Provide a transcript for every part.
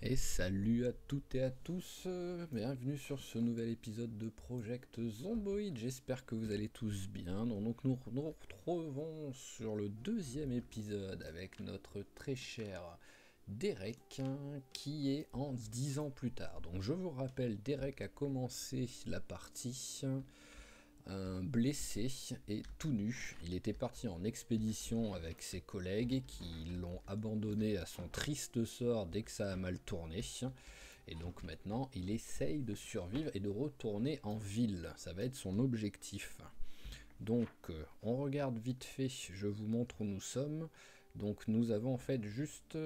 Et salut à toutes et à tous, bienvenue sur ce nouvel épisode de Project Zomboid, j'espère que vous allez tous bien. Donc nous retrouvons sur le deuxième épisode avec notre très cher Derek qui est en 10 ans plus tard. Donc je vous rappelle, Derek a commencé la partie blessé et tout nu. Il était parti en expédition avec ses collègues qui l'ont abandonné à son triste sort dès que ça a mal tourné. Et donc maintenant, il essaye de survivre et de retourner en ville. Ça va être son objectif. Donc on regarde vite fait, je vous montre où nous sommes. Donc nous avons en fait juste...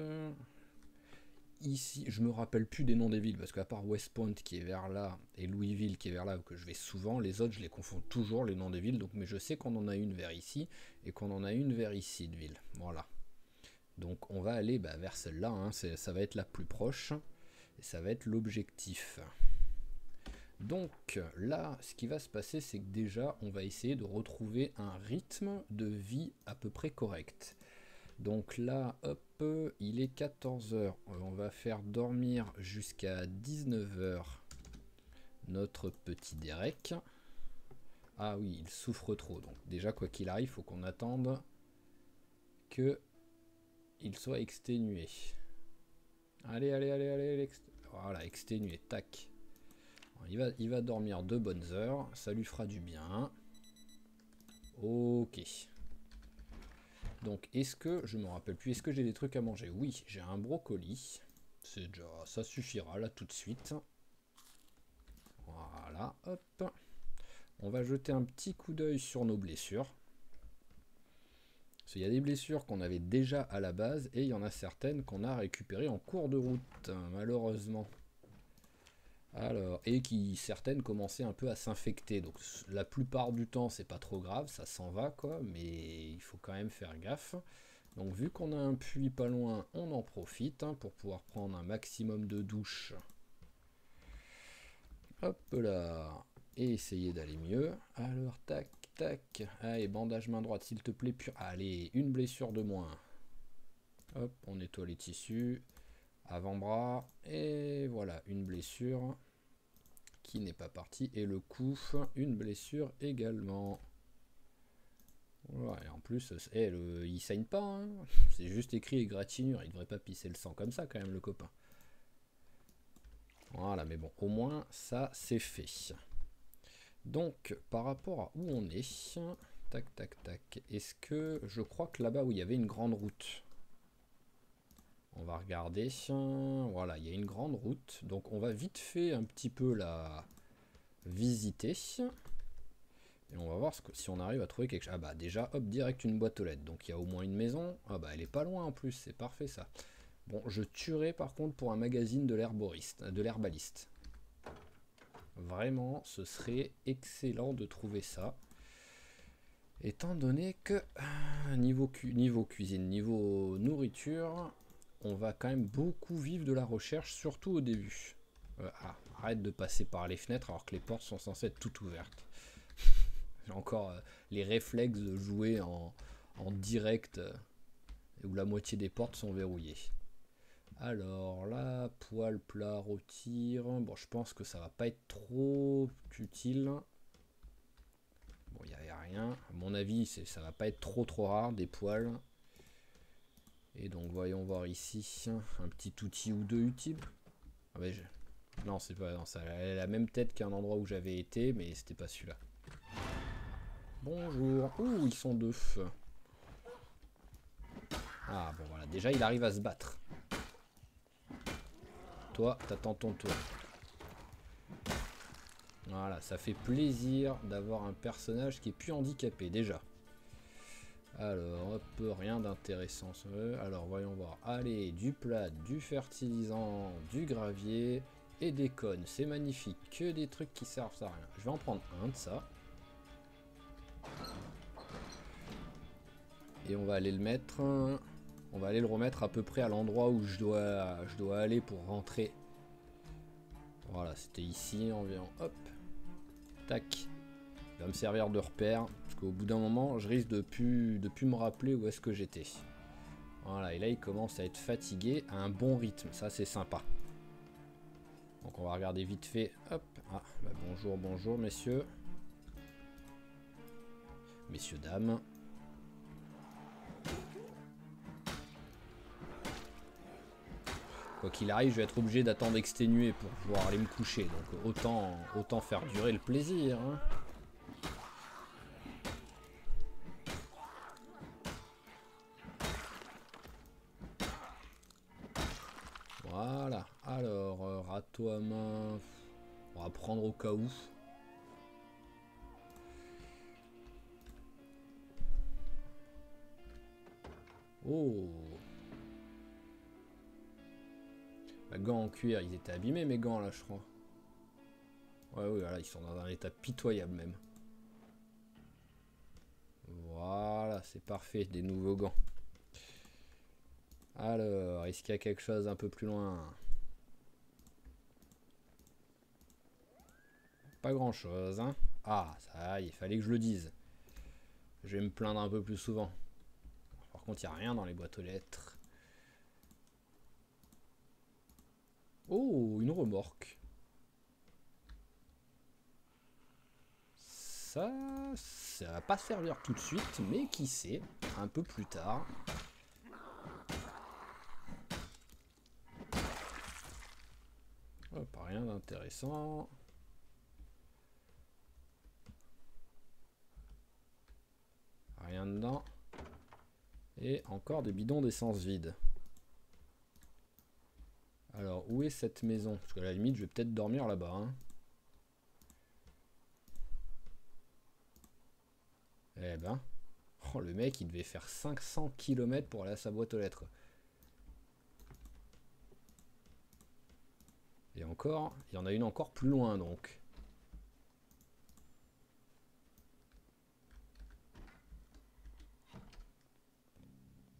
ici, je me rappelle plus des noms des villes parce qu'à part West Point qui est vers là et Louisville qui est vers là où que je vais souvent, les autres je les confonds toujours les noms des villes. Donc, mais je sais qu'on en a une vers ici et qu'on en a une vers ici de ville. Voilà. Donc on va aller vers celle-là. Hein, ça va être la plus proche et ça va être l'objectif. Donc là, ce qui va se passer, c'est que déjà on va essayer de retrouver un rythme de vie à peu près correct. Donc là, hop, il est 14h. On va faire dormir jusqu'à 19h notre petit Derek. Ah oui, il souffre trop. Donc déjà, quoi qu'il arrive, il faut qu'on attende que il soit exténué. Allez. Voilà, exténué, tac. Il va dormir 2 bonnes heures. Ça lui fera du bien. Ok. Donc, est-ce que, je me rappelle plus, est-ce que j'ai des trucs à manger? Oui, j'ai un brocoli. C'est déjà, ça suffira là tout de suite. Voilà, hop. On va jeter un petit coup d'œil sur nos blessures. Parce qu'il y a des blessures qu'on avait déjà à la base et il y en a certaines qu'on a récupérées en cours de route, malheureusement. Alors, et qui certaines commençaient un peu à s'infecter. Donc la plupart du temps, c'est pas trop grave, ça s'en va quoi, mais il faut quand même faire gaffe. Donc vu qu'on a un puits pas loin, on en profite pour pouvoir prendre un maximum de douches. Hop là. Et essayer d'aller mieux. Alors tac, tac. Allez, bandage main droite s'il te plaît. Allez, une blessure de moins. Hop, on nettoie les tissus. Avant-bras. Et voilà, une blessure qui n'est pas partie. Et le cou, une blessure également. Voilà, et en plus, il saigne pas, hein. C'est juste écrit égratignure, il devrait pas pisser le sang comme ça quand même le copain. Voilà, mais bon, au moins ça c'est fait. Donc, par rapport à où on est, tac tac tac, est-ce que je crois que là-bas où il y avait une grande route, on va regarder, voilà, il y a une grande route, donc on va vite fait un petit peu la visiter. Et on va voir si on arrive à trouver quelque chose. Ah bah déjà, hop, direct une boîte aux lettres. Donc il y a au moins une maison. Ah bah elle est pas loin en plus, c'est parfait ça. Bon, je tuerai par contre pour un magazine de l'herbaliste. Vraiment, ce serait excellent de trouver ça. Étant donné que niveau cuisine, niveau nourriture, on va quand même beaucoup vivre de la recherche, surtout au début. Arrête de passer par les fenêtres alors que les portes sont censées être toutes ouvertes. J'ai encore les réflexes de jouer en direct où la moitié des portes sont verrouillées. Alors là, poêle, plat, rôtir. Bon, je pense que ça va pas être trop utile. Bon, il n'y a rien. À mon avis, ça va pas être trop rare, des poêles. Et donc, voyons voir ici un petit outil ou deux utile. Ah bah, non, c'est pas. Non, ça a la même tête qu'un endroit où j'avais été, mais c'était pas celui-là. Bonjour. Ouh, ils sont deux. Ah bon voilà, déjà il arrive à se battre. Toi, t'attends ton tour. Voilà, ça fait plaisir d'avoir un personnage qui est plus handicapé déjà. Alors, hop, rien d'intéressant. Alors, voyons voir. Allez, du plat, du fertilisant, du gravier et des cônes. C'est magnifique. Que des trucs qui servent à rien. Je vais en prendre un de ça. Et on va aller le mettre... On va aller le remettre à peu près à l'endroit où je dois aller pour rentrer. Voilà, c'était ici, environ. Hop. Tac. Il va me servir de repère. Parce qu'au bout d'un moment, je risque de plus me rappeler où est-ce que j'étais. Voilà, et là, il commence à être fatigué à un bon rythme. Ça, c'est sympa. Donc on va regarder vite fait. Hop. Ah, bah bonjour, bonjour messieurs. Messieurs, dames. Quoi qu'il arrive, je vais être obligé d'attendre exténué pour pouvoir aller me coucher. Donc autant faire durer le plaisir. Hein. Voilà. Alors, râteau à main. On va prendre au cas où. Oh. Bah, gants en cuir, ils étaient abîmés mes gants là, je crois. Ouais, oui, voilà, ils sont dans un état pitoyable même. Voilà, c'est parfait, des nouveaux gants. Alors, est-ce qu'il y a quelque chose un peu plus loin? Pas grand-chose, hein. Ah, ça, il fallait que je le dise. Je vais me plaindre un peu plus souvent. Par contre, il n'y a rien dans les boîtes aux lettres. Oh, une remorque. Ça va pas servir tout de suite, mais qui sait, un peu plus tard. Oh, pas rien d'intéressant. Rien dedans. Et encore des bidons d'essence vides. Alors, où est cette maison? Parce qu'à la limite, je vais peut-être dormir là-bas. Hein. Eh ben. Oh, le mec, il devait faire 500 km pour aller à sa boîte aux lettres. Et encore, il y en a une encore plus loin, donc.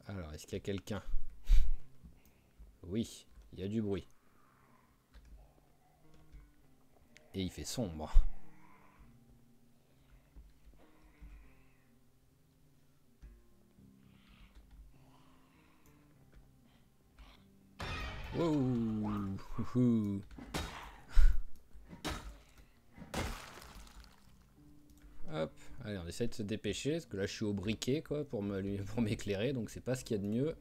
Alors, est-ce qu'il y a quelqu'un? Oui, il y a du bruit. Et il fait sombre. Wow. Hop, allez, on essaie de se dépêcher, parce que là je suis au briquet quoi pour m'éclairer, donc c'est pas ce qu'il y a de mieux.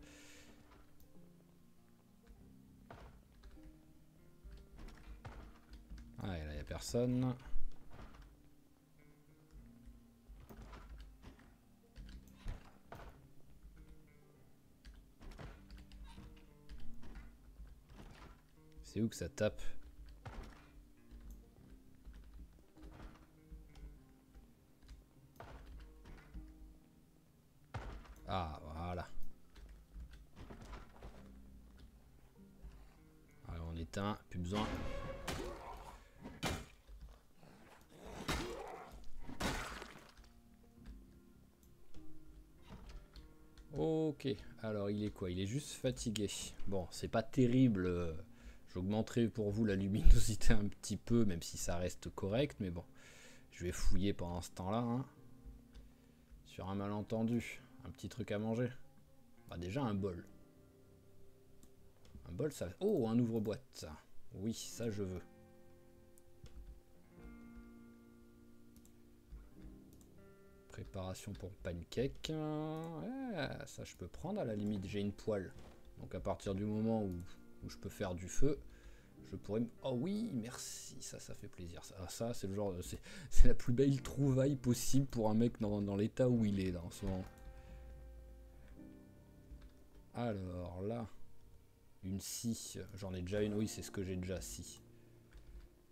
Ah, là il n'y a personne. C'est où que ça tape? Ah, voilà. Alors on éteint, plus besoin. Ok, alors il est quoi? Il est juste fatigué. Bon, c'est pas terrible. J'augmenterai pour vous la luminosité un petit peu, même si ça reste correct, mais bon. Je vais fouiller pendant ce temps-là. Hein. Sur un malentendu. Un petit truc à manger. Bah déjà un bol. Un bol, ça... Oh, un ouvre-boîte. Oui, ça je veux. Préparation pour pancake. Ouais, ça je peux prendre à la limite. J'ai une poêle. Donc à partir du moment où je peux faire du feu, je pourrais... Oh oui, merci. Ça fait plaisir. Ça c'est le genre... C'est la plus belle trouvaille possible pour un mec dans l'état où il est là en ce moment. Alors là... Une scie, j'en ai déjà une, oui c'est ce que j'ai déjà, scie.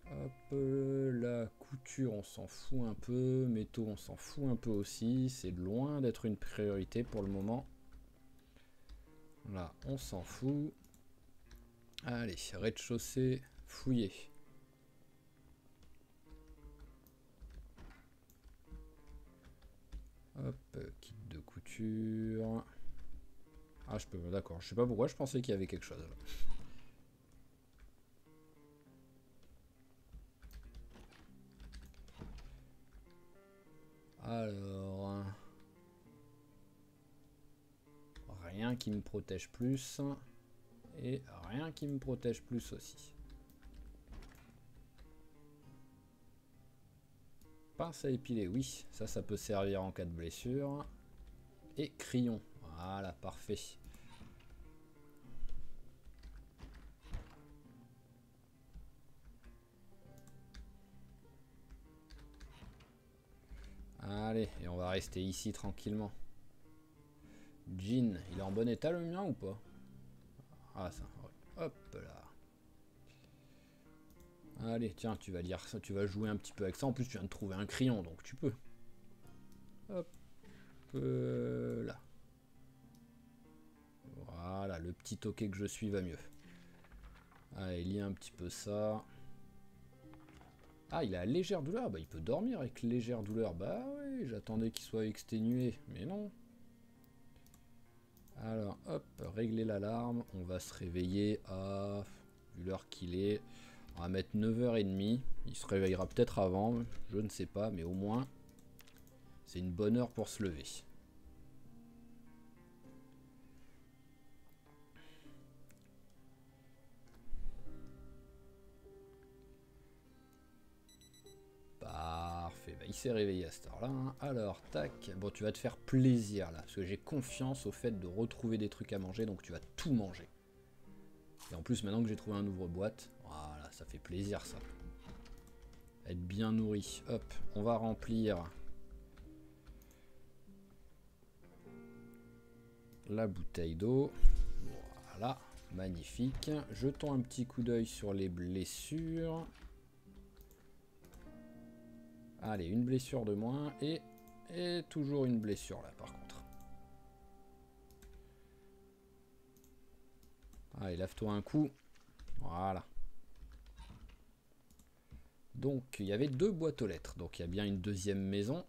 Hop, la couture on s'en fout un peu, métaux on s'en fout un peu aussi, c'est loin d'être une priorité pour le moment. Là on s'en fout. Allez, rez-de-chaussée, fouillé. Hop, kit de couture. Ah je peux, d'accord, je sais pas pourquoi je pensais qu'il y avait quelque chose là. Alors, rien qui me protège plus. Et rien qui me protège plus aussi. pince à épiler, oui, ça peut servir en cas de blessure. Et crayon, voilà, parfait. Allez, et on va rester ici tranquillement. Jean, il est en bon état le mien ou pas? Ah ça, hop là. Allez, tiens, tu vas dire ça, tu vas jouer un petit peu avec ça. En plus, tu viens de trouver un crayon, donc tu peux. Hop là. Voilà, le petit toquet que je suis va mieux. Allez, lis un petit peu ça. Ah, il a légère douleur. Bah, il peut dormir avec légère douleur. Bah oui, j'attendais qu'il soit exténué, mais non. Alors, hop, régler l'alarme. On va se réveiller à... Vu l'heure qu'il est, on va mettre 9h30. Il se réveillera peut-être avant, je ne sais pas, mais au moins, c'est une bonne heure pour se lever. Parfait, bah, il s'est réveillé à cette heure-là. Hein. Alors, tac. Bon, tu vas te faire plaisir là, parce que j'ai confiance au fait de retrouver des trucs à manger, donc tu vas tout manger. Et en plus, maintenant que j'ai trouvé un ouvre-boîte, voilà, ça fait plaisir ça. Être bien nourri. Hop, on va remplir la bouteille d'eau. Voilà, magnifique. Jetons un petit coup d'œil sur les blessures. Allez, une blessure de moins et toujours une blessure là par contre. Allez, lave-toi un coup. Voilà. Donc, il y avait 2 boîtes aux lettres. Donc, il y a bien une deuxième maison.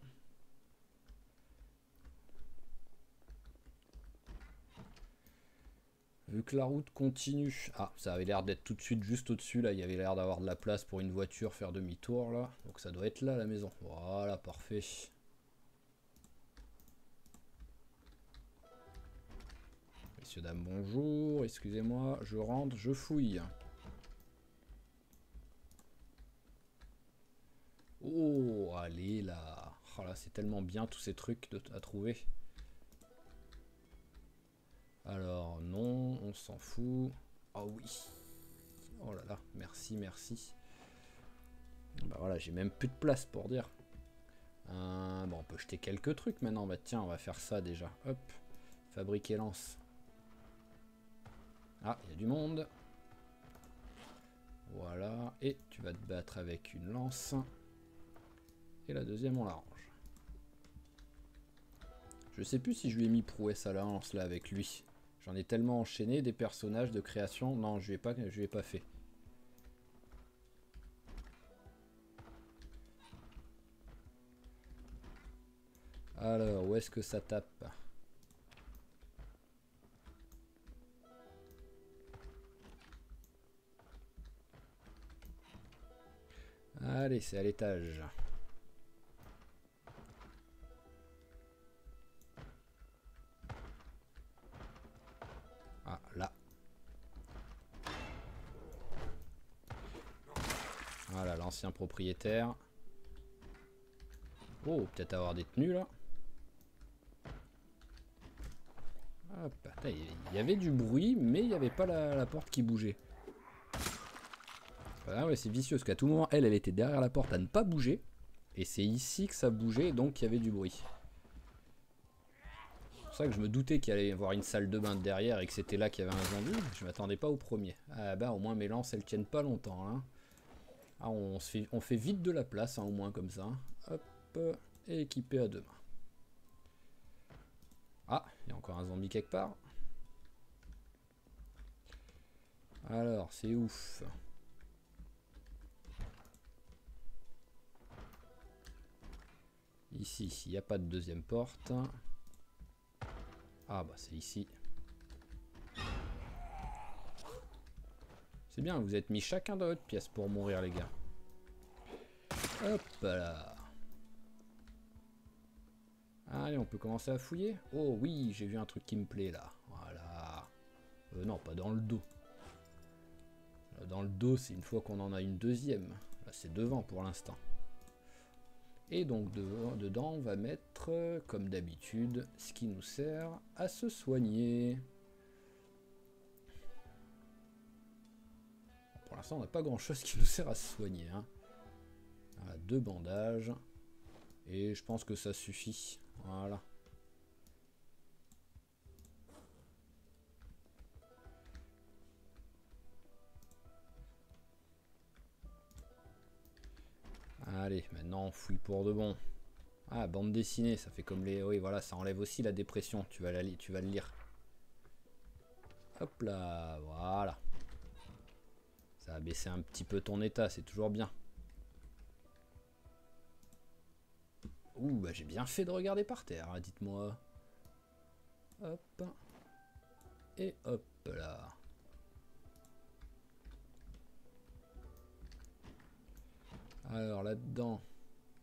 Vu que la route continue... Ah, ça avait l'air d'être tout de suite juste au-dessus. Là, il y avait l'air d'avoir de la place pour une voiture faire demi-tour là. Donc, ça doit être là la maison. Voilà, parfait. Messieurs, dames, bonjour. Excusez-moi, je rentre, je fouille. Oh, allez là. Oh là, c'est tellement bien tous ces trucs à trouver. Alors, non, on s'en fout. Oh oui. Oh là là, merci, merci. Bah voilà, j'ai même plus de place pour dire. Bon, on peut jeter quelques trucs maintenant. Bah tiens, on va faire ça déjà. Hop, fabriquer lance. Ah, il y a du monde. Voilà, et tu vas te battre avec une lance. Et la deuxième, on l'arrange. Je sais plus si je lui ai mis prouesse à la lance là avec lui. J'en ai tellement enchaîné des personnages de création. Non, je lui ai pas fait. Alors, où est-ce que ça tape? Allez, c'est à l'étage. Ah, là. Voilà, l'ancien propriétaire. Oh, peut-être avoir des tenues là. Hop, il y avait du bruit, mais il n'y avait pas la porte qui bougeait. Ah ouais, c'est vicieux, parce qu'à tout moment, elle était derrière la porte à ne pas bouger. Et c'est ici que ça bougeait, donc il y avait du bruit. C'est pour ça que je me doutais qu'il allait y avoir une salle de bain derrière et que c'était là qu'il y avait un zombie. Je m'attendais pas au premier. Ah bah au moins mes lances, elles tiennent pas longtemps. Hein. Ah, on fait vite de la place, hein, au moins comme ça. Hop, et équipé à 2 mains. Ah, il y a encore un zombie quelque part. Alors, c'est ouf. Ici, il n'y a pas de deuxième porte. Ah bah c'est ici. C'est bien, vous êtes mis chacun dans votre pièce pour mourir les gars. Hop là. Allez, on peut commencer à fouiller. Oh oui, j'ai vu un truc qui me plaît là. Voilà. Non, pas dans le dos. Là, dans le dos, c'est une fois qu'on en a une deuxième. Là, c'est devant pour l'instant. Et donc dedans, on va mettre, comme d'habitude, ce qui nous sert à se soigner. Pour l'instant, on n'a pas grand-chose qui nous sert à se soigner. Hein. Voilà, 2 bandages. Et je pense que ça suffit. Voilà. Allez, maintenant on fouille pour de bon. Ah, bande dessinée, ça fait comme les... Oui, voilà, ça enlève aussi la dépression. Tu vas le lire. Hop là, voilà. Ça a baissé un petit peu ton état, c'est toujours bien. Ouh, bah j'ai bien fait de regarder par terre, hein, dites-moi. Hop. Et hop là. Alors là-dedans...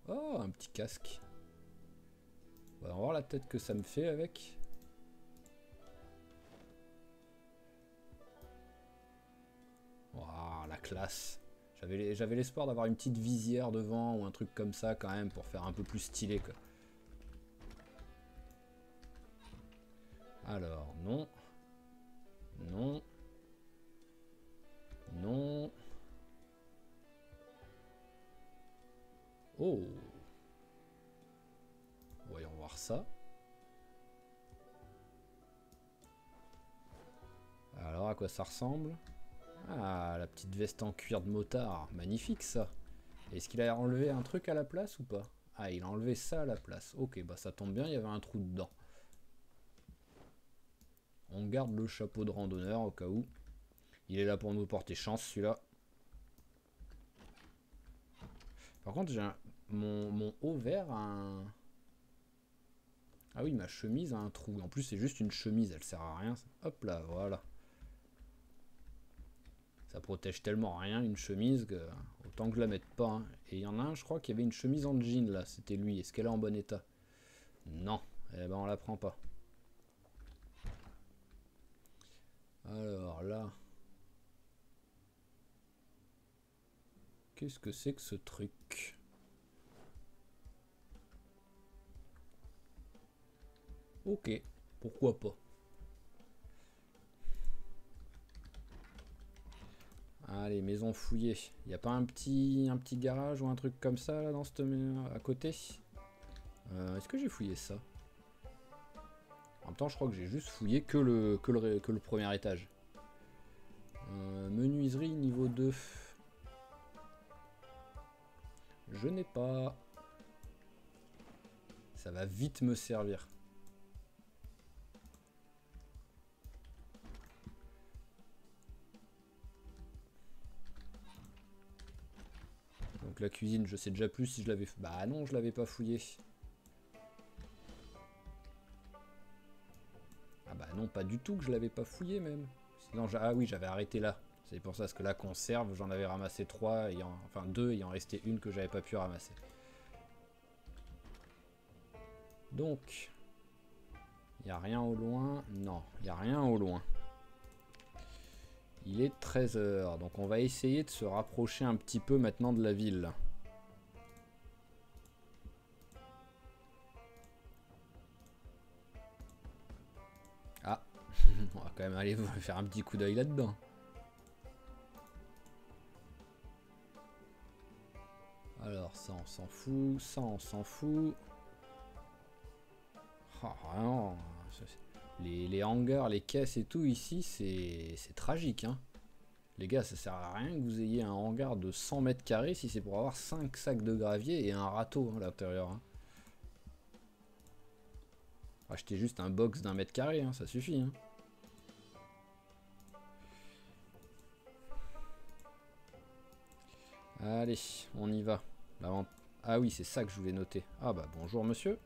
Oh, un petit casque. On va voir la tête que ça me fait avec. Waouh, la classe. J'avais l'espoir d'avoir une petite visière devant ou un truc comme ça quand même pour faire un peu plus stylé quoi. Alors, non. Non. Non. Oh. Voyons voir ça. Alors, à quoi ça ressemble? Ah, la petite veste en cuir de motard. Magnifique ça. Est-ce qu'il a enlevé un truc à la place ou pas? Ah, il a enlevé ça à la place. Ok, bah ça tombe bien, il y avait un trou dedans. On garde le chapeau de randonneur au cas où. Il est là pour nous porter chance celui-là. Par contre, j'ai mon haut vert a un... Ah oui, ma chemise a un trou. En plus, c'est juste une chemise, elle sert à rien. Hop là, voilà. Ça protège tellement rien une chemise que autant que je la mette pas. Hein. Et il y en a un, je crois qu'il y avait une chemise en jean là. C'était lui. Est-ce qu'elle est en bon état? Non. Eh ben on la prend pas. Alors là. Qu'est-ce que c'est que ce truc? Ok. Pourquoi pas? Allez, maison fouillée. Il n'y a pas un petit garage ou un truc comme ça là dans cette à côté? Est-ce que j'ai fouillé ça? En même temps, je crois que j'ai juste fouillé que le premier étage. Menuiserie niveau 2. Je n'ai pas. Ça va vite me servir. Donc la cuisine, je sais déjà plus si je l'avais... Bah non, je l'avais pas fouillé. Ah bah non, pas du tout que je l'avais pas fouillé même. Sinon, ah oui, j'avais arrêté là. C'est pour ça, parce que la conserve, j'en avais ramassé 3, enfin 2, il en restait une que j'avais pas pu ramasser. Donc, il n'y a rien au loin. Non, il n'y a rien au loin. Il est 13 h, donc on va essayer de se rapprocher un petit peu maintenant de la ville. Ah, on va quand même aller faire un petit coup d'œil là-dedans. Alors ça on s'en fout, ça on s'en fout. Oh, non. Les hangars, les caisses et tout ici, c'est tragique. Hein. Les gars, ça sert à rien que vous ayez un hangar de 100 mètres carrés si c'est pour avoir 5 sacs de gravier et un râteau à l'intérieur. Hein. Achetez juste un box d'1 mètre carré, hein, ça suffit. Hein. Allez, on y va. Ah oui, c'est ça que je voulais noter. Ah bah bonjour monsieur.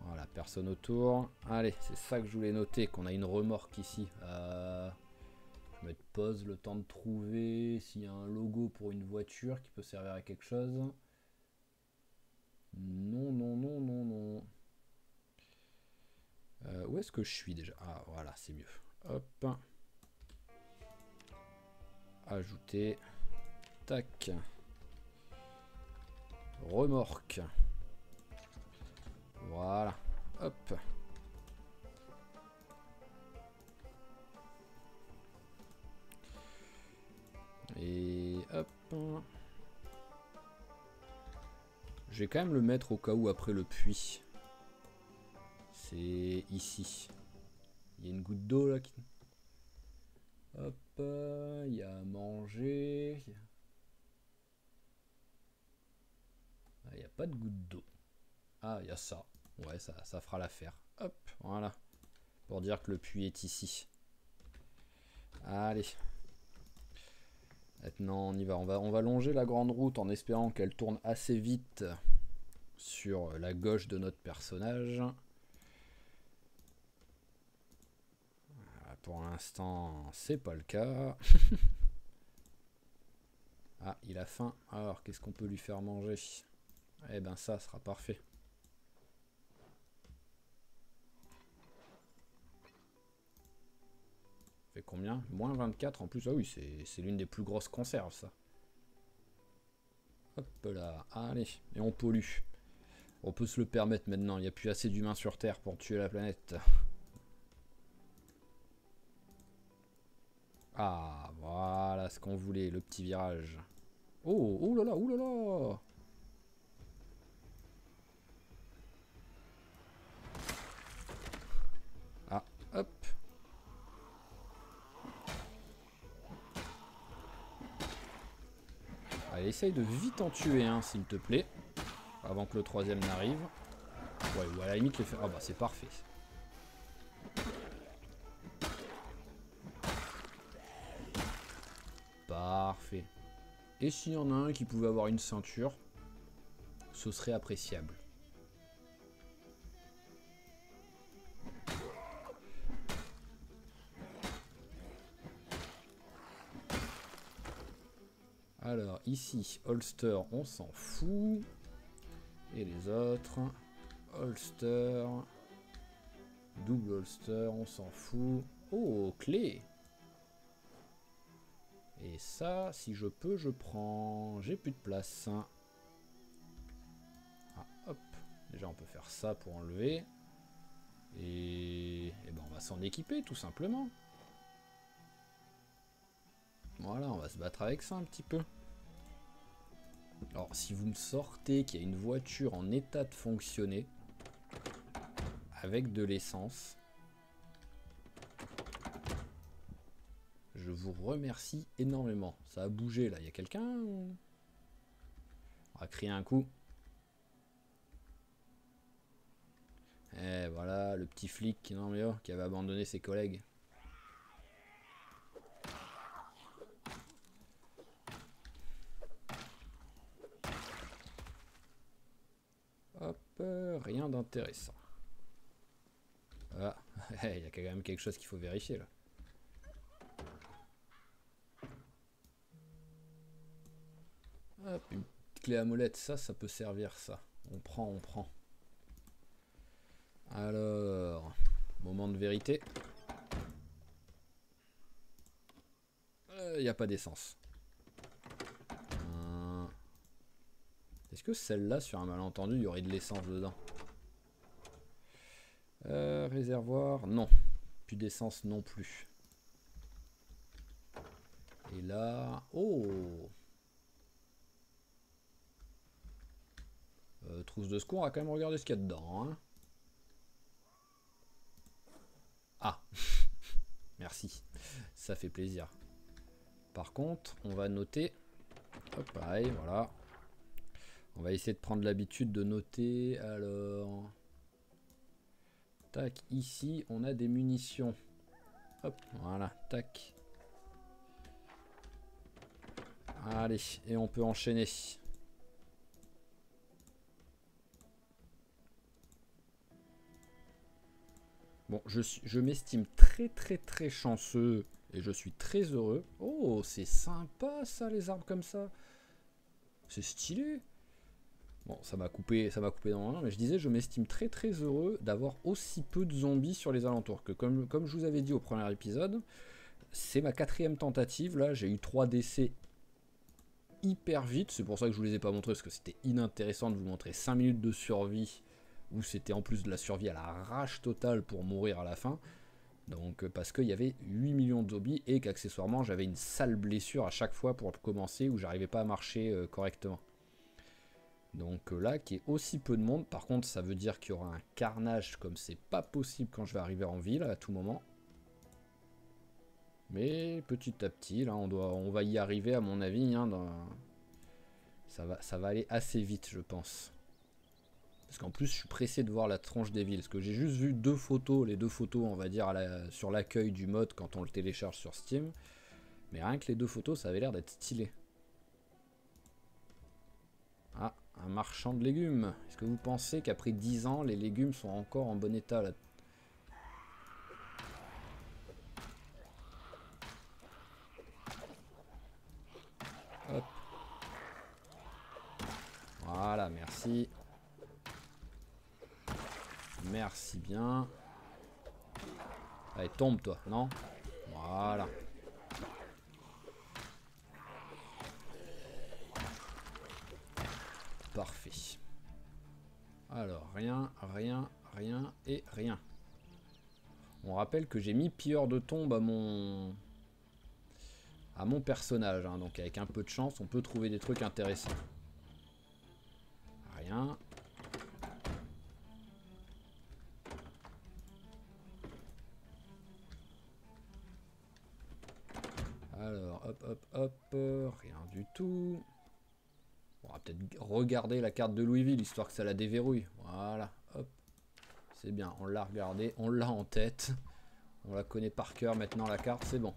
Voilà, personne autour. Allez, c'est ça que je voulais noter, qu'on a une remorque ici. Je vais mettre pause, le temps de trouver s'il y a un logo pour une voiture qui peut servir à quelque chose. Non, non, non, non, non. Où est-ce que je suis déjà? Ah, voilà, c'est mieux. Hop. ajouter. Tac. Remorque. Voilà. Hop. Et hop. Je vais quand même le mettre au cas où après le puits. C'est ici. Il y a une goutte d'eau là qui... Hop, il y a à manger. Ah, il n'y a pas de goutte d'eau. Ah, il y a ça. Ouais, ça fera l'affaire. Hop, voilà. Pour dire que le puits est ici. Allez. Maintenant, on y va. On va longer la grande route en espérant qu'elle tourne assez vite sur la gauche de notre personnage. Voilà, pour l'instant, c'est pas le cas. Ah, il a faim. Alors, qu'est-ce qu'on peut lui faire manger? Eh ben, ça sera parfait. Fait combien? Moins 24 en plus. Ah oui, c'est l'une des plus grosses conserves, ça. Hop là. Allez. Et on pollue. On peut se le permettre maintenant. Il n'y a plus assez d'humains sur Terre pour tuer la planète. Ah, voilà ce qu'on voulait. Le petit virage. Oh, oh là là, oh là là. Ah, hop. Allez, essaye de vite en tuer un, s'il te plaît. Avant que le troisième n'arrive. Ouais, ou à la limite les faire... Ah bah c'est parfait. Parfait. Et s'il y en a un qui pouvait avoir une ceinture, ce serait appréciable. Alors ici, holster, on s'en fout. Et les autres, holster, double holster, on s'en fout. Oh, clé. Et ça, si je peux, je prends. J'ai plus de place. Ah, hop. Déjà, on peut faire ça pour enlever. Et ben, on va s'en équiper, tout simplement. Voilà, on va se battre avec ça un petit peu. Alors, si vous me sortez qu'il y a une voiture en état de fonctionner, avec de l'essence, je vous remercie énormément. Ça a bougé là, il y a quelqu'un? On va crier un coup. Et voilà, le petit flic qui avait abandonné ses collègues. Hop, rien d'intéressant. Ah, il y a quand même quelque chose qu'il faut vérifier là. Hop, une petite clé à molette, ça peut servir ça. On prend, on prend. Alors, moment de vérité. Il n'y a pas d'essence. Est-ce que celle-là, sur un malentendu, il y aurait de l'essence dedans? Réservoir, non. Plus d'essence non plus. Et là... Oh! Trousse de secours, on va quand même regarder ce qu'il y a dedans. Hein. Ah! Merci. Ça fait plaisir. Par contre, on va noter... Hop, pareil, voilà. On va essayer de prendre l'habitude de noter. Alors... Tac, ici, on a des munitions. Hop, voilà, tac. Allez, et on peut enchaîner. Bon, je m'estime très chanceux et je suis très heureux. Oh, c'est sympa ça, les arbres comme ça. C'est stylé. Bon, ça m'a coupé dans la main, mais je disais, je m'estime très heureux d'avoir aussi peu de zombies sur les alentours. Que comme je vous avais dit au premier épisode, c'est ma 4e tentative. Là, j'ai eu 3 décès hyper vite. C'est pour ça que je vous les ai pas montrés, parce que c'était inintéressant de vous montrer 5 minutes de survie, où c'était en plus de la survie à la rage totale pour mourir à la fin. Donc parce qu'il y avait 8 millions de zombies et qu'accessoirement j'avais une sale blessure à chaque fois pour commencer où j'arrivais pas à marcher correctement. Donc là qui est aussi peu de monde, par contre ça veut dire qu'il y aura un carnage comme c'est pas possible quand je vais arriver en ville à tout moment. Mais petit à petit là on va y arriver à mon avis, hein, ça va aller assez vite je pense. Parce qu'en plus je suis pressé de voir la tronche des villes. Parce que j'ai juste vu 2 photos, les 2 photos on va dire sur l'accueil du mode quand on le télécharge sur Steam. Mais rien que les 2 photos ça avait l'air d'être stylé. Ah, un marchand de légumes. Est-ce que vous pensez qu'après 10 ans les légumes sont encore en bon état là? Hop. Voilà, merci. Merci bien. Allez, tombe toi, non? Voilà. Parfait. Alors, rien, rien, rien et rien. On rappelle que j'ai mis pilleur de tombe à mon personnage, hein, donc avec un peu de chance, on peut trouver des trucs intéressants. Rien. Alors, hop, hop, hop, rien du tout. On va peut-être regarder la carte de Louisville, histoire que ça la déverrouille. Voilà, hop. C'est bien, on l'a regardé, on l'a en tête. On la connaît par cœur maintenant, la carte, c'est bon.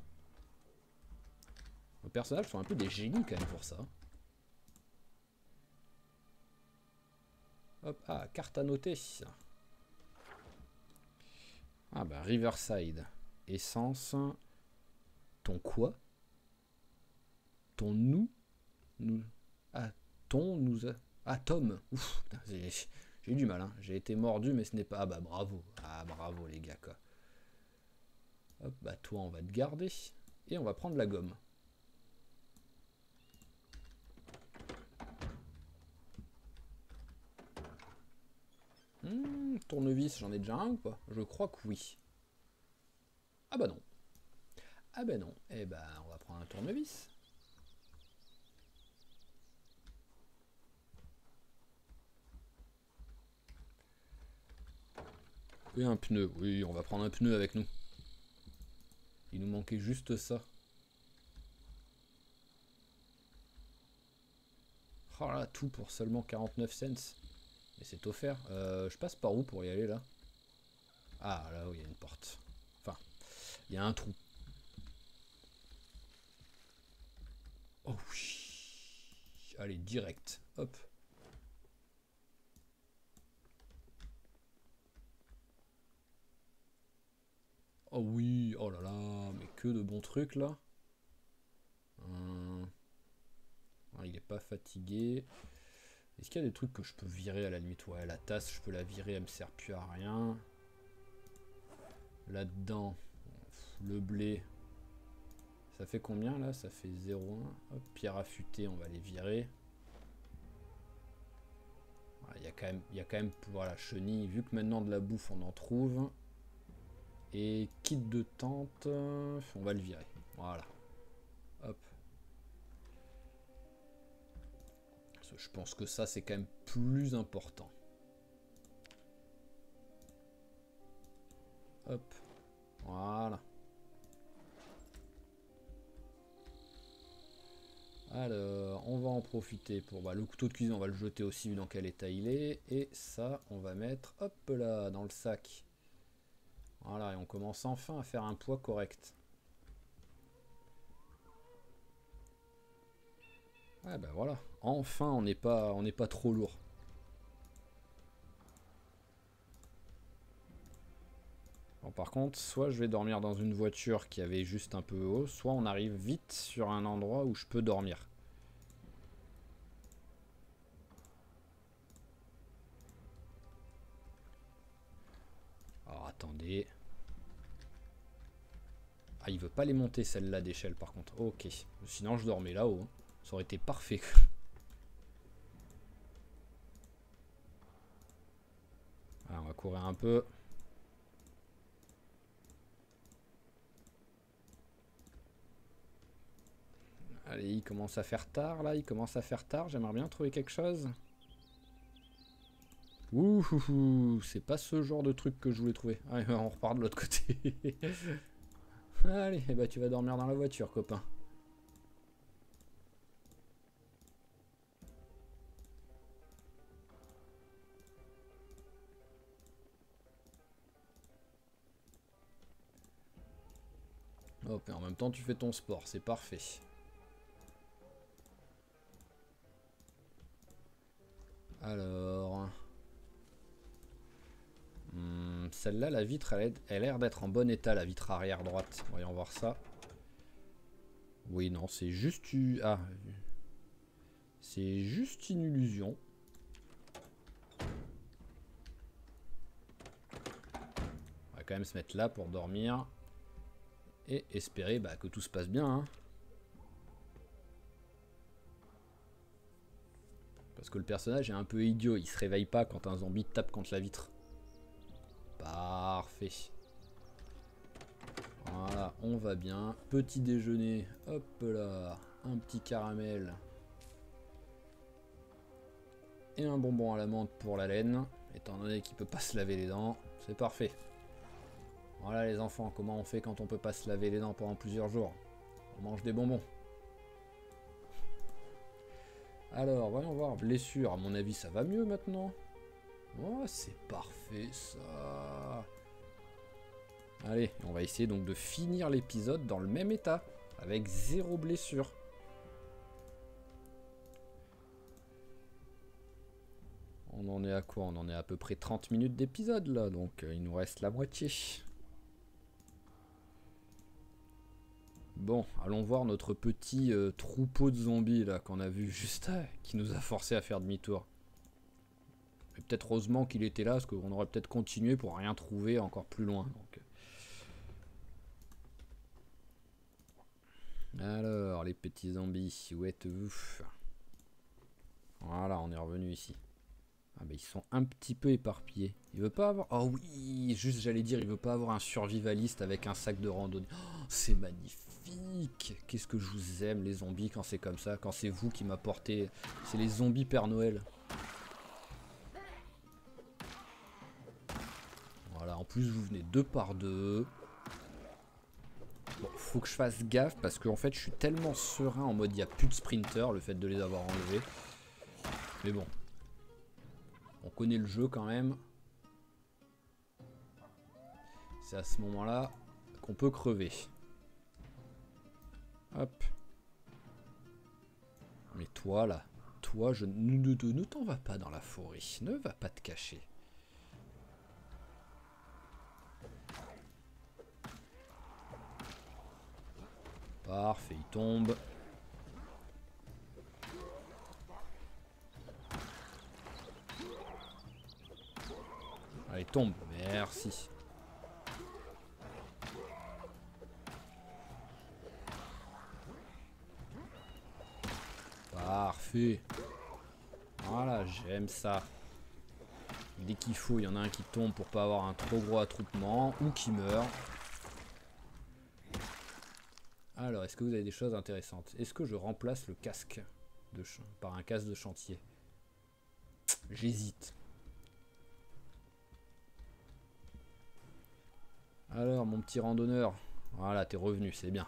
Nos personnages sont un peu des génies quand même pour ça. Hop, ah, carte à noter. Ah bah, Riverside. Essence. Ton quoi? Ton nous? Ah, ton nous a... Ah, Tom. Ouf, j'ai eu du mal, hein. J'ai été mordu, mais ce n'est pas... Ah bah, bravo. Ah, bravo, les gars, quoi. Hop, bah, toi, on va te garder. Et on va prendre la gomme. Tournevis, j'en ai déjà un ou pas? Je crois que oui. Ah bah non. Ah bah non. Eh bah, on va prendre un tournevis. Et un pneu. Oui, on va prendre un pneu avec nous. Il nous manquait juste ça. Oh là, tout pour seulement 49 cents. Mais c'est offert. Je passe par où pour y aller là? Ah, là où il y a une porte. Enfin, il y a un trou. Oh oui. Allez, direct. Hop. Oh oui. Oh là là. Mais que de bons trucs là. Ah, il est pas fatigué. Est-ce qu'il y a des trucs que je peux virer à la limite? Ouais, la tasse, je peux la virer, elle me sert plus à rien. Là-dedans, le blé. Ça fait combien là? Ça fait 0,1. Hop, pierre affûtée, on va les virer. Il y a quand même voilà, chenille, vu que maintenant de la bouffe on en trouve. Et kit de tente, on va le virer. Voilà. Hop. Je pense que ça c'est quand même plus important. Hop. Voilà. Alors, on va en profiter pour... Bah, le couteau de cuisine, on va le jeter aussi, vu dans quel état il est. Et ça, on va mettre, hop là, dans le sac. Voilà, et on commence enfin à faire un poids correct. Ouais, bah voilà. Enfin, on n'est pas trop lourd. Bon, par contre, soit je vais dormir dans une voiture qui avait juste un peu haut, soit on arrive vite sur un endroit où je peux dormir. Alors attendez. Ah, il veut pas les monter celle-là d'échelle par contre. Ok. Sinon je dormais là-haut. Hein. Ça aurait été parfait. Alors, on va courir un peu. Allez, il commence à faire tard là. Il commence à faire tard. J'aimerais bien trouver quelque chose. Ouh, c'est pas ce genre de truc que je voulais trouver. Allez, on repart de l'autre côté. Allez, bah tu vas dormir dans la voiture, copain. Hop, et en même temps tu fais ton sport, c'est parfait. Alors... celle-là, la vitre, elle a l'air d'être en bon état, la vitre arrière droite. Voyons voir ça. Oui, non, c'est juste... Ah, c'est juste une illusion. On va quand même se mettre là pour dormir. Et espérer que tout se passe bien. Hein. Parce que le personnage est un peu idiot. Il se réveille pas quand un zombie tape contre la vitre. Parfait. Voilà, on va bien. Petit déjeuner. Hop là. Un petit caramel. Et un bonbon à la menthe pour la laine. Étant donné qu'il peut pas se laver les dents. C'est parfait. Voilà les enfants, comment on fait quand on peut pas se laver les dents pendant plusieurs jours? On mange des bonbons. Alors, voyons voir. Blessure, à mon avis, ça va mieux maintenant. Oh, c'est parfait ça. Allez, on va essayer donc de finir l'épisode dans le même état. Avec 0 blessure. On en est à quoi? On en est à peu près 30 minutes d'épisode là. Donc il nous reste la moitié. Bon, allons voir notre petit troupeau de zombies là qu'on a vu juste qui nous a forcé à faire demi-tour. Et peut-être heureusement qu'il était là parce qu'on aurait peut-être continué pour rien trouver encore plus loin. Donc. Alors, les petits zombies, où êtes-vous? Voilà, on est revenu ici. Ah bah ils sont un petit peu éparpillés. Il veut pas avoir... Oh oui, juste j'allais dire, il veut pas avoir un survivaliste avec un sac de randonnée. Oh, c'est magnifique. Qu'est-ce que je vous aime les zombies quand c'est comme ça. Quand c'est vous qui m'apportez... C'est les zombies Père Noël. Voilà, en plus vous venez 2 par 2. Bon, faut que je fasse gaffe parce qu'en fait je suis tellement serein en mode il n'y a plus de sprinter, le fait de les avoir enlevés. Mais bon. On connaît le jeu quand même. C'est à ce moment-là qu'on peut crever. Hop. Mais toi là, toi, ne t'en vas pas dans la forêt. Ne va pas te cacher. Parfait, il tombe. Allez, tombe. Merci. Parfait. Voilà, j'aime ça. Dès qu'il faut, il y en a un qui tombe pour pas avoir un trop gros attroupement ou qui meurt. Alors, est-ce que vous avez des choses intéressantes? Est-ce que je remplace le casque par un casque de chantier? J'hésite. Alors, mon petit randonneur. Voilà, t'es revenu, c'est bien.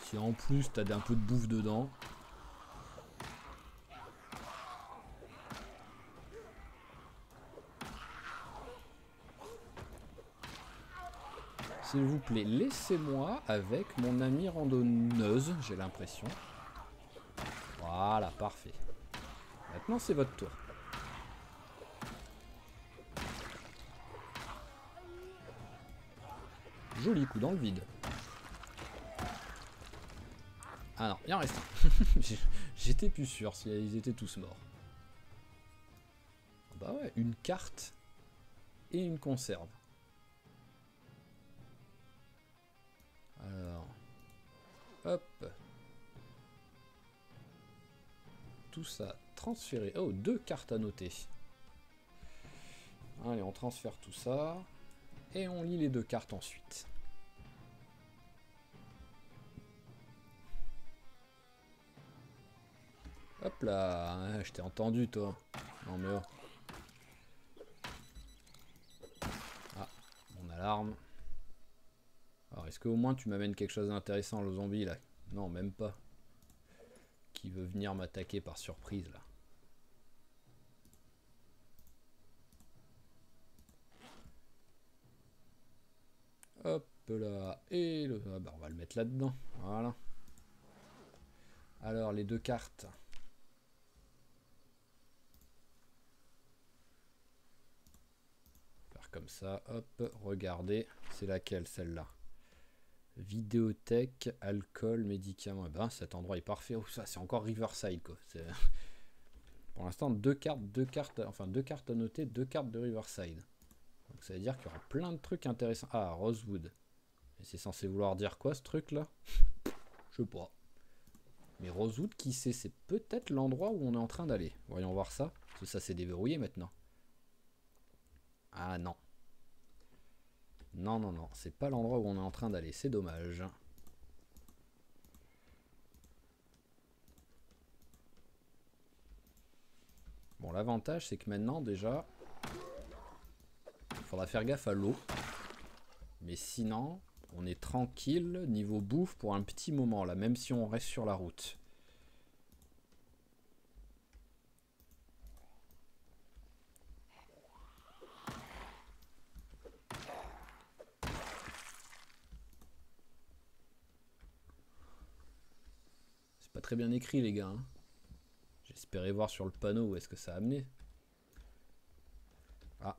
Si en plus t'as un peu de bouffe dedans. S'il vous plaît, laissez-moi avec mon amie randonneuse, j'ai l'impression. Voilà, parfait. Maintenant, c'est votre tour. Joli coup dans le vide. Ah non, il en reste un. J'étais plus sûr s'ils étaient tous morts. Bah ouais, une carte et une conserve. Hop. Tout ça transféré. Oh, 2 cartes à noter. Allez, on transfère tout ça. Et on lit les 2 cartes ensuite. Hop là. Ah, je t'ai entendu, toi. Non mais oh. Ah, mon alarme. Alors, est-ce qu'au moins tu m'amènes quelque chose d'intéressant, le zombie, là? Non, même pas. Qui veut venir m'attaquer par surprise, là. Hop là. Et le... Ah bah, on va le mettre là-dedans. Voilà. Alors, les 2 cartes. Faire comme ça. Hop, regardez. C'est laquelle, celle-là? Vidéothèque, alcool, médicaments. Eh ben, cet endroit est parfait. Oh, ça, c'est encore Riverside, quoi. Pour l'instant, 2 cartes, enfin 2 cartes à noter, 2 cartes de Riverside. Donc ça veut dire qu'il y aura plein de trucs intéressants. Ah, Rosewood. Et c'est censé vouloir dire quoi, ce truc-là? Je sais pas. Mais Rosewood, qui sait? C'est peut-être l'endroit où on est en train d'aller. Voyons voir ça. Parce que ça s'est déverrouillé maintenant. Ah non. Non, non, non. C'est pas l'endroit où on est en train d'aller. C'est dommage. Bon, l'avantage, c'est que maintenant, déjà, il faudra faire gaffe à l'eau. Mais sinon, on est tranquille niveau bouffe pour un petit moment, là, même si on reste sur la route. C'est pas très bien écrit, les gars. Hein. J'espérais voir sur le panneau où est-ce que ça a amené. Ah.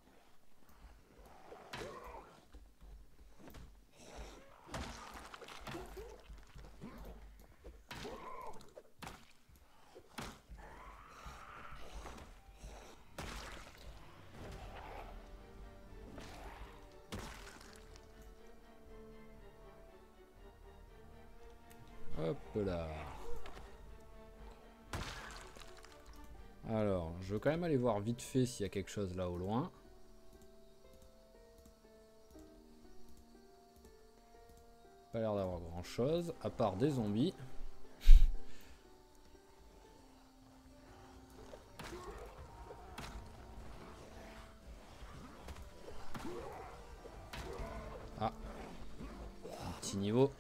Hop là. Alors, je veux quand même aller voir vite fait s'il y a quelque chose là au loin. Pas l'air d'avoir grand chose, à part des zombies. Ah. Un petit niveau.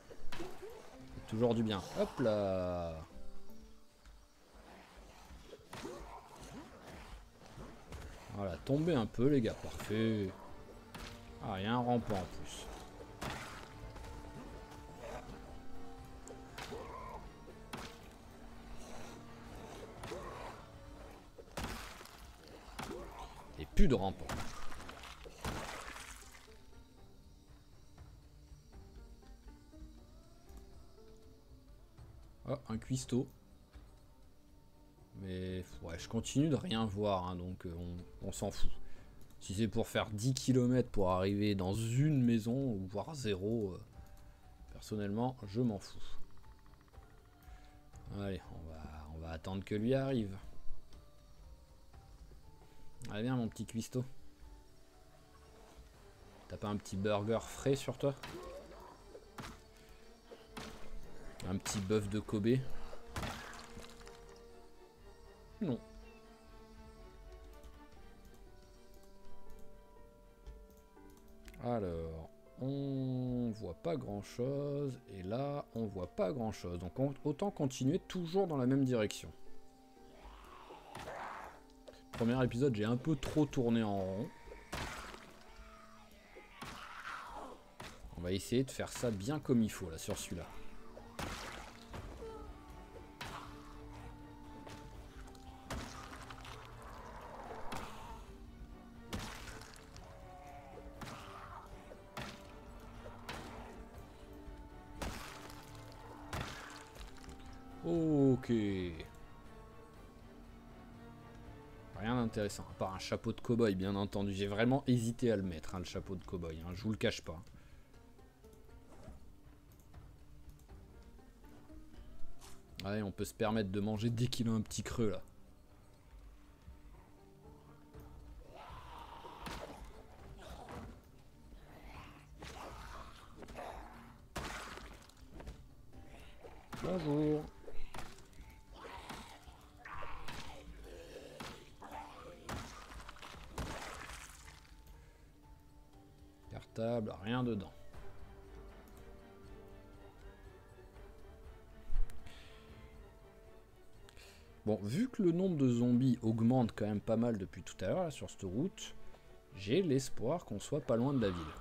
C'est toujours du bien. Hop là. Voilà, tombez un peu les gars, parfait. Ah, il y a un rampant en plus. Et plus de rampant. Oh, un cuistot. Mais ouais, je continue de rien voir, hein, donc on s'en fout. Si c'est pour faire 10 km pour arriver dans une maison, ou voire 0, personnellement, je m'en fous. Allez, on va attendre que lui arrive. Allez, viens mon petit cuistot. T'as pas un petit burger frais sur toi? Un petit bœuf de Kobe? Non. Alors, on voit pas grand chose. Et là, on voit pas grand chose. Donc autant continuer toujours dans la même direction. Premier épisode, j'ai un peu trop tourné en rond. On va essayer de faire ça bien comme il faut là sur celui-là. Ok. Rien d'intéressant, à part un chapeau de cow-boy, bien entendu. J'ai vraiment hésité à le mettre, hein, le chapeau de cow-boy. Hein, je vous le cache pas. Ouais, on peut se permettre de manger dès qu'il a un petit creux là. Bonjour. Cartable, rien dedans. Bon, vu que le nombre de zombies augmente quand même pas mal depuis tout à l'heure sur cette route, j'ai l'espoir qu'on soit pas loin de la ville.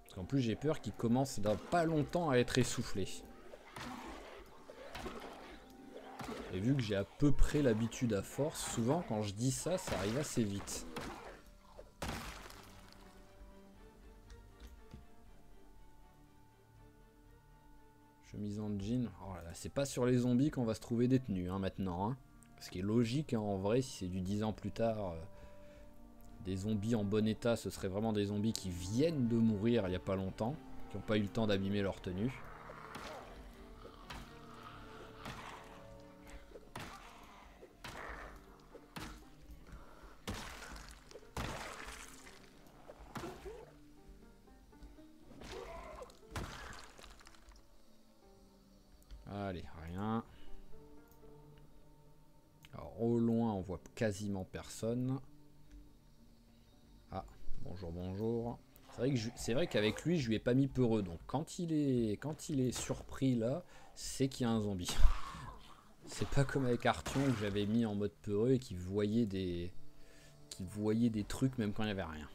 Parce qu'en plus j'ai peur qu'il commence dans pas longtemps à être essoufflé. Et vu que j'ai à peu près l'habitude à force, souvent quand je dis ça, ça arrive assez vite. Chemise en jean. Oh là là, c'est pas sur les zombies qu'on va se trouver détenus hein, maintenant. Hein. Ce qui est logique hein, en vrai, si c'est du 10 ans plus tard, des zombies en bon état, ce serait vraiment des zombies qui viennent de mourir il n'y a pas longtemps, qui n'ont pas eu le temps d'abîmer leur tenue. Allez, rien. Alors au loin on voit quasiment personne. Ah, bonjour, bonjour. C'est vrai qu'avec lui je lui ai pas mis peureux, donc quand il est surpris là, c'est qu'il y a un zombie. C'est pas comme avec Arthur que j'avais mis en mode peureux et qui voyait des trucs même quand il n'y avait rien.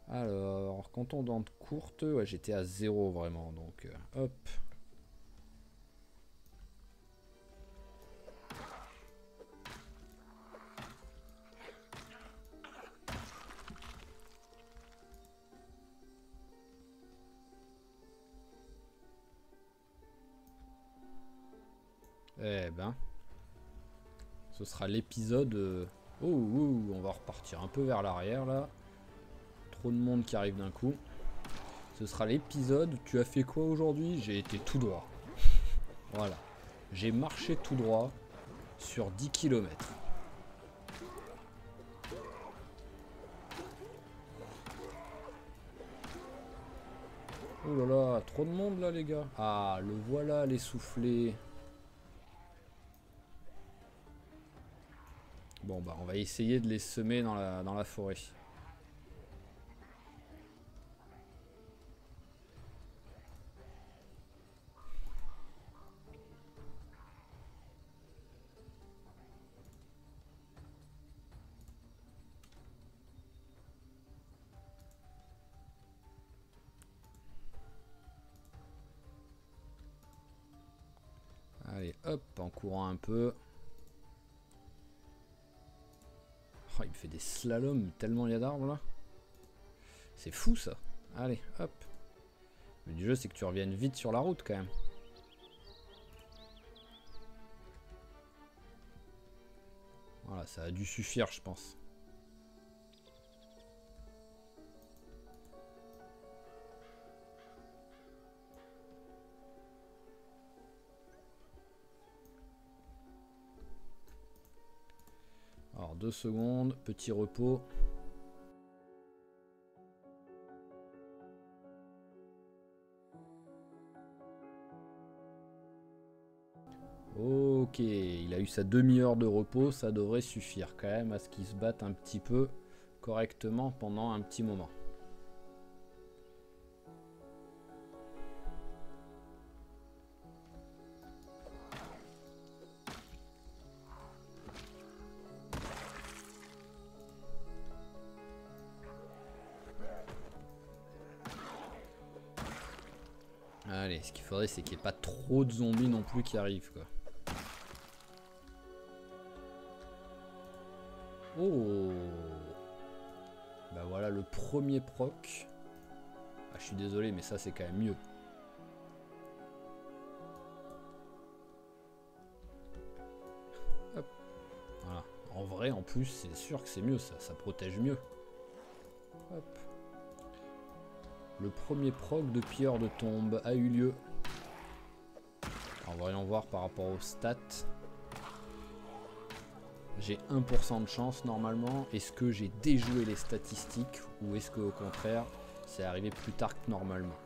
Alors, contondante courte, ouais, j'étais à 0 vraiment, donc hop. Eh ben, ce sera l'épisode... Oh, on va repartir un peu vers l'arrière là. Trop de monde qui arrive d'un coup. Ce sera l'épisode. Tu as fait quoi aujourd'hui? J'ai été tout droit. Voilà. J'ai marché tout droit sur 10 km. Oh là là, trop de monde là les gars. Ah, le voilà l'essoufflé. Bon bah on va essayer de les semer dans la forêt. Allez hop, en courant un peu. Oh, il me fait des slaloms tellement il y a d'arbres là. C'est fou ça. Allez hop. Le but du jeu c'est que tu reviennes vite sur la route quand même. Voilà, ça a dû suffire je pense. Alors 2 secondes, petit repos. Ok, il a eu sa demi-heure de repos, ça devrait suffire quand même à ce qu'il se batte un petit peu correctement pendant un petit moment. Allez, ce qu'il faudrait c'est qu'il n'y ait pas trop de zombies non plus qui arrivent quoi. Oh, bah voilà le premier proc. Ah, je suis désolé mais ça c'est quand même mieux. Hop. Voilà, En vrai, en plus, c'est sûr que c'est mieux, ça protège mieux. Hop. Le premier proc de pilleur de tombe a eu lieu. Alors, voyons voir par rapport aux stats. J'ai 1% de chance normalement. Est-ce que j'ai déjoué les statistiques ou est-ce que au contraire c'est arrivé plus tard que normalement?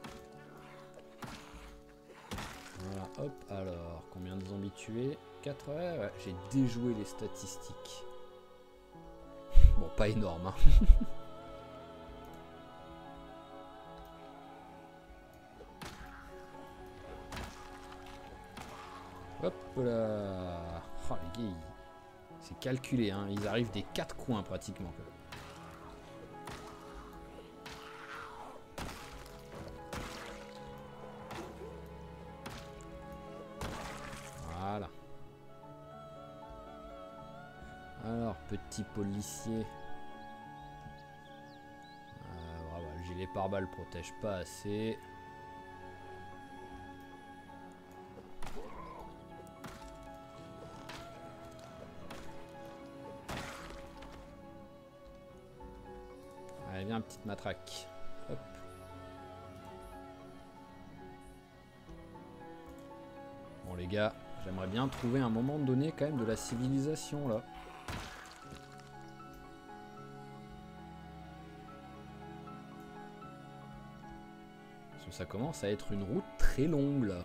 Voilà, hop, alors combien de zombies tués? 4, ouais, j'ai déjoué les statistiques. Bon, pas énorme, hein. Hop là. Oh les gars, c'est calculé, hein. Ils arrivent des 4 coins pratiquement. Voilà. Alors, petit policier. Voilà, le gilet pare-balles protège pas assez. Allez, viens, petite matraque. Hop. Bon les gars, j'aimerais bien trouver un moment donné quand même de la civilisation là. Parce que ça commence à être une route très longue là.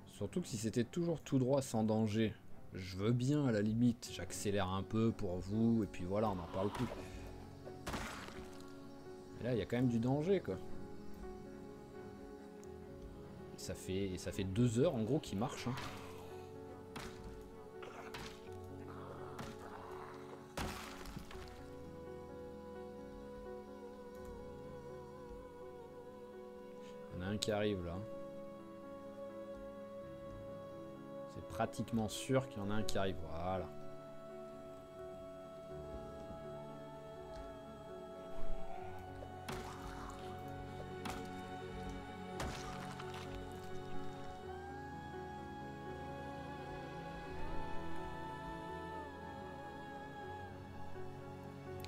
Surtout que si c'était toujours tout droit sans danger, je veux bien à la limite, j'accélère un peu pour vous et puis voilà, on n'en parle plus. Et là il y a quand même du danger quoi. Ça fait 2 heures en gros qu'il marche. Hein. Il y en a un qui arrive là. C'est pratiquement sûr qu'il y en a un qui arrive. Voilà.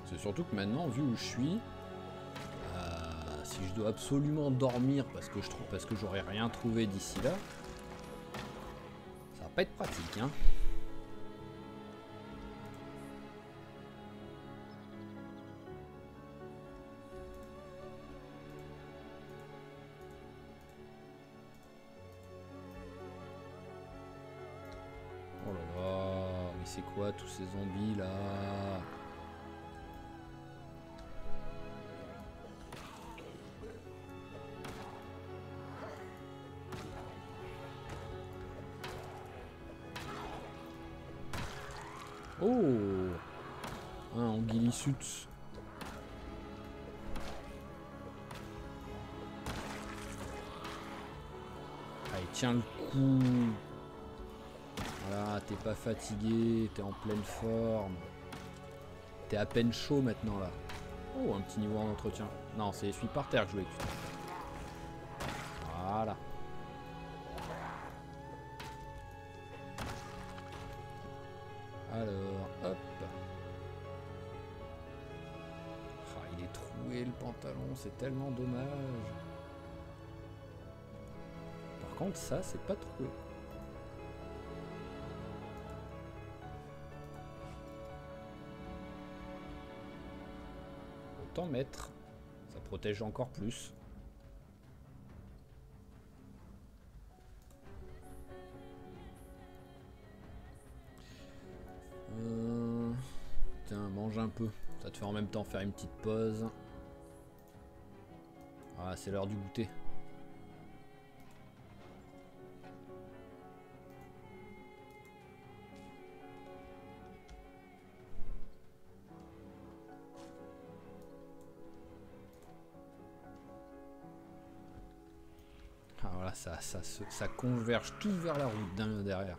C'est surtout que maintenant, vu où je suis, si je dois absolument dormir parce que j'aurais rien trouvé d'ici là, ça va pas être pratique, hein. Oh là là, mais c'est quoi tous ces zombies là? Oh, un Anguillisuts. Allez, tiens le coup. Voilà, t'es pas fatigué, t'es en pleine forme. T'es à peine chaud maintenant là. Oh, un petit niveau en entretien. Non, c'est celui par terre que je voulais que tu... Voilà. Alors, hop. Ah, il est troué le pantalon, c'est tellement dommage. Par contre, ça, c'est pas troué. Autant mettre. Ça protège encore plus. Tiens, mange un peu. Ça te fait en même temps faire une petite pause. Ah, c'est l'heure du goûter. Ah voilà, ça converge tout vers la route derrière.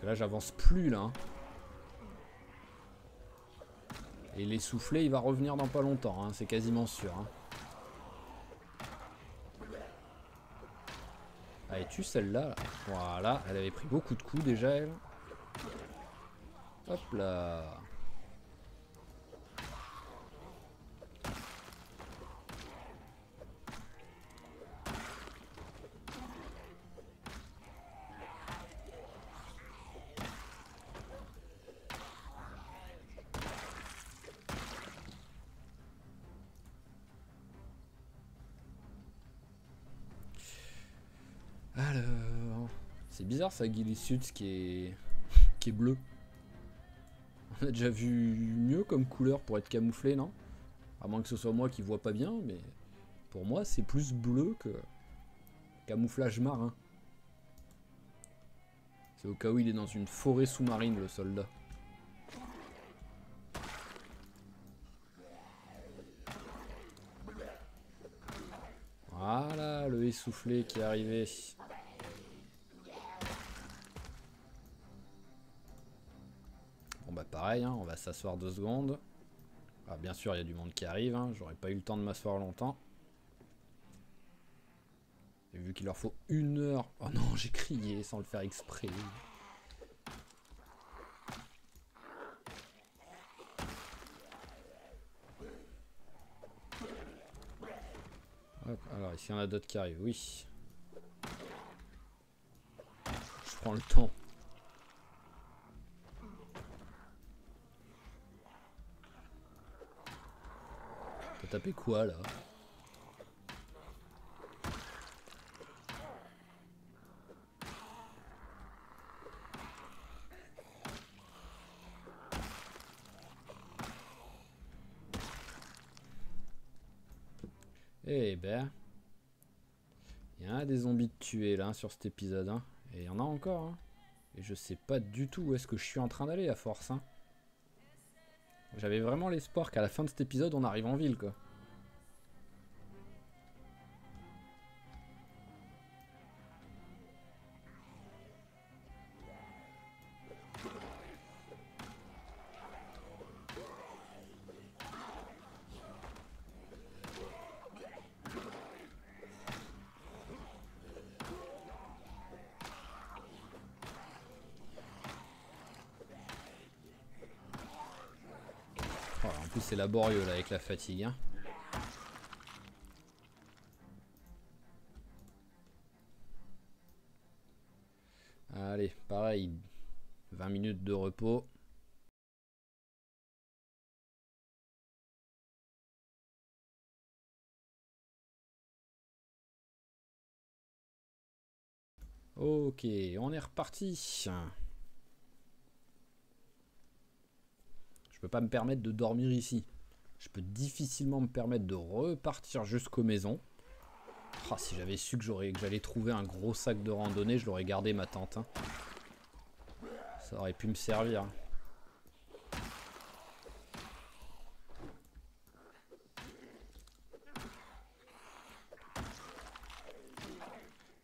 que là, j'avance plus, là. Hein. Et l'essoufflé, il va revenir dans pas longtemps, hein, c'est quasiment sûr. Hein. Allez, tue celle-là. Là. Voilà, elle avait pris beaucoup de coups déjà, elle. Hop là. Alors, c'est bizarre ça, Gillisuds qui est bleu. On a déjà vu mieux comme couleur pour être camouflé, non? À moins que ce soit moi qui vois pas bien, mais pour moi c'est plus bleu que camouflage marin. C'est au cas où il est dans une forêt sous-marine, le soldat. Voilà, le essoufflé qui est arrivé. Bon bah pareil, hein, on va s'asseoir 2 secondes. Ah, bien sûr, il y a du monde qui arrive, hein, j'aurais pas eu le temps de m'asseoir longtemps. Et vu qu'il leur faut 1 heure... Oh non, j'ai crié sans le faire exprès. Hop, alors ici on a d'autres qui arrivent, oui. Je prends le temps. T'as tapé quoi là? Eh ben... Il y en a des zombies de tuer là sur cet épisode, hein. Et il y en a encore, hein. Et je sais pas du tout où est-ce que je suis en train d'aller à force, hein. J'avais vraiment l'espoir qu'à la fin de cet épisode on arrive en ville, quoi. Oh, en plus c'est laborieux là avec la fatigue, hein. Allez, pareil, 20 minutes de repos. Ok, on est reparti. Je peux pas me permettre de dormir ici. Je peux difficilement me permettre de repartir jusqu'aux maisons. Oh, si j'avais su que j'allais trouver un gros sac de randonnée, je l'aurais gardé ma tente. Hein. Ça aurait pu me servir.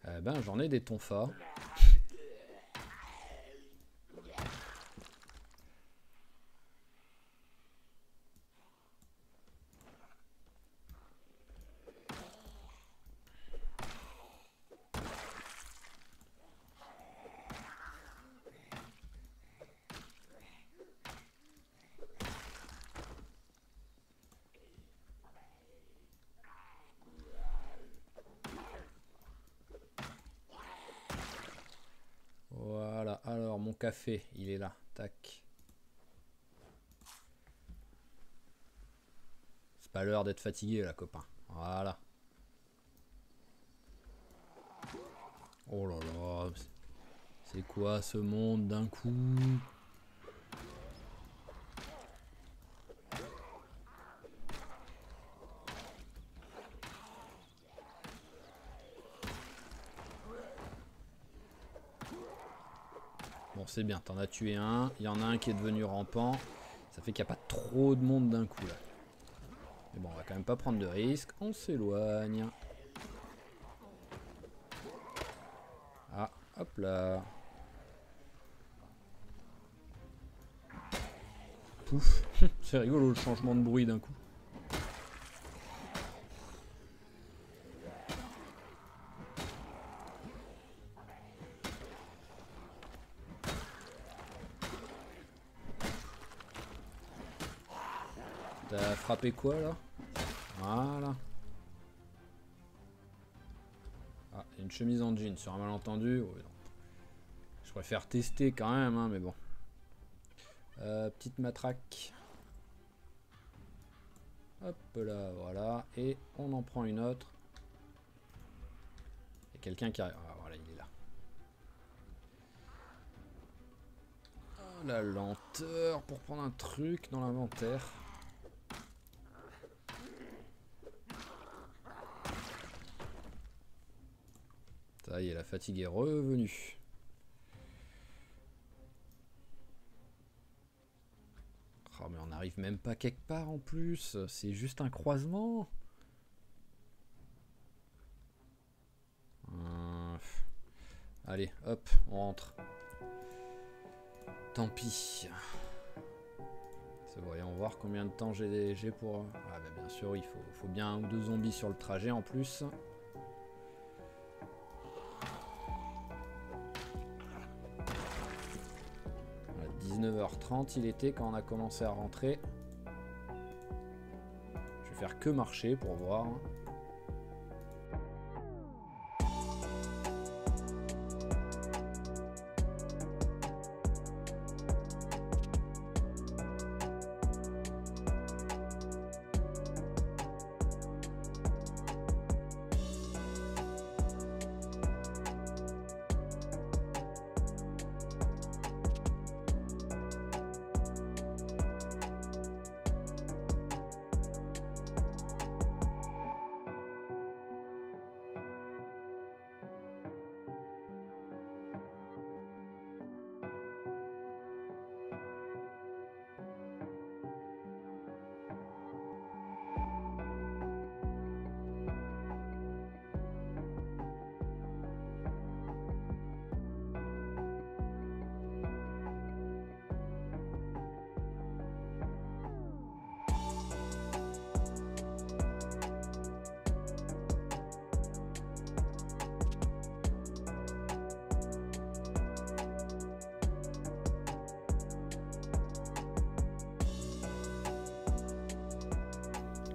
Eh ben, j'en ai des tonfas. Voilà, alors mon café, il est là. Tac. C'est pas l'heure d'être fatigué là, copain. Voilà. Oh là là. C'est quoi ce monde d'un coup? Bon, c'est bien, t'en as tué un. Il y en a un qui est devenu rampant. Ça fait qu'il n'y a pas trop de monde d'un coup là. Mais bon, on va quand même pas prendre de risques. On s'éloigne. Ah, hop là. coup. C'est rigolo le changement de bruit d'un coup. T'as frappé quoi là? Voilà. Ah, une chemise en jean sur un malentendu. Ouais, je préfère tester quand même, hein, mais bon. Petite matraque. Hop là, voilà. Et on en prend une autre. Il y a quelqu'un qui arrive. Ah, voilà, il est là. Oh, la lenteur pour prendre un truc dans l'inventaire. Ça y est, la fatigue est revenue. Oh, mais on n'arrive même pas quelque part en plus. C'est juste un croisement. Allez, hop, on rentre. Tant pis. Voyons voir combien de temps j'ai pour... Ah bah bien sûr, il faut bien un ou deux zombies sur le trajet en plus. Voilà, 19h30 il était quand on a commencé à rentrer. Je vais faire que marcher pour voir.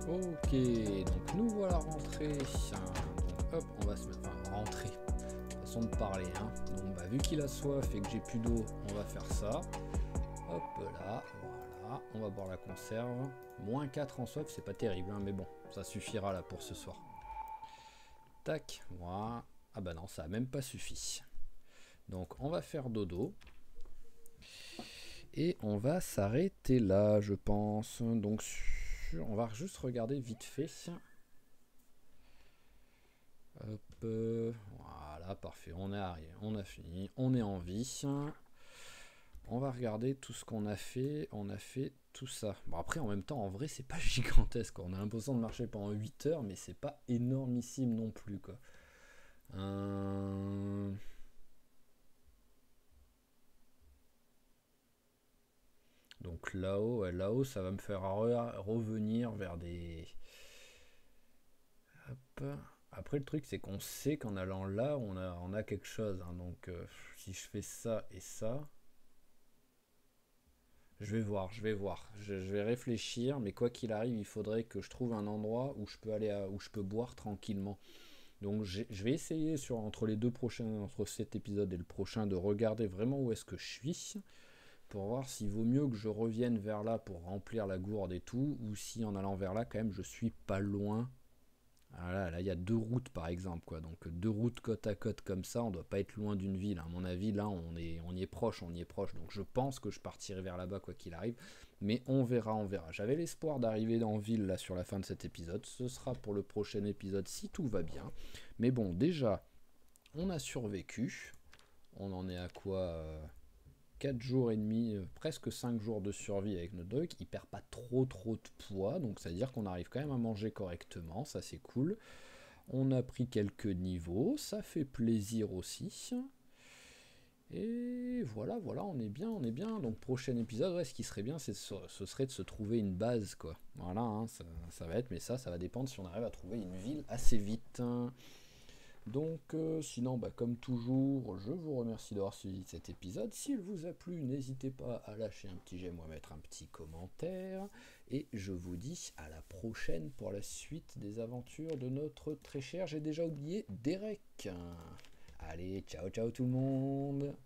Ok, donc nous voilà rentrés. Donc hop, on va se mettre... Enfin, rentrer. Façon de parler, hein. Donc bah, vu qu'il a soif et que j'ai plus d'eau, on va faire ça. Hop là, voilà. On va boire la conserve. Moins 4 en soif, c'est pas terrible, hein, mais bon, ça suffira là pour ce soir. Tac, voilà. Ah bah non, ça a même pas suffi. Donc on va faire dodo. Et on va s'arrêter là, je pense. Donc on va juste regarder vite fait. Hop, voilà, parfait. On est arrivé, on a fini, on est en vie. On va regarder tout ce qu'on a fait. On a fait tout ça. Bon après, en même temps, en vrai, c'est pas gigantesque. On a l'impression de marcher pendant 8 heures, mais c'est pas énormissime non plus, quoi. Donc là-haut, ouais, là-haut, ça va me faire revenir vers des... Hop. Après, le truc, c'est qu'on sait qu'en allant là, on a quelque chose. Hein. Donc, si je fais ça et ça... Je vais voir. Je vais réfléchir, mais quoi qu'il arrive, il faudrait que je trouve un endroit où je peux aller où je peux boire tranquillement. Donc je vais essayer entre les deux prochains, entre cet épisode et le prochain, de regarder vraiment où est-ce que je suis, pour voir s'il vaut mieux que je revienne vers là pour remplir la gourde et tout, ou si en allant vers là, quand même, je suis pas loin. Ah là, il y a 2 routes par exemple, quoi. Donc 2 routes côte à côte comme ça, on doit pas être loin d'une ville. À mon avis, là, on y est proche. Donc je pense que je partirai vers là-bas quoi qu'il arrive. Mais on verra. J'avais l'espoir d'arriver en ville là sur la fin de cet épisode. Ce sera pour le prochain épisode si tout va bien. Mais bon, déjà, on a survécu. On en est à quoi 4 jours et demi, presque 5 jours de survie avec notre dog. Il perd pas trop de poids, donc ça veut dire qu'on arrive quand même à manger correctement, ça c'est cool. On a pris quelques niveaux, ça fait plaisir aussi. Et voilà, voilà, on est bien, on est bien. Donc prochain épisode, ouais, ce qui serait bien, ce serait de se trouver une base, quoi. Voilà, hein, ça va être, mais ça va dépendre si on arrive à trouver une ville assez vite. Donc sinon, bah, comme toujours, je vous remercie d'avoir suivi cet épisode. S'il vous a plu, n'hésitez pas à lâcher un petit j'aime ou à mettre un petit commentaire. Et je vous dis à la prochaine pour la suite des aventures de notre très cher, j'ai déjà oublié, Derek. Allez, ciao ciao tout le monde.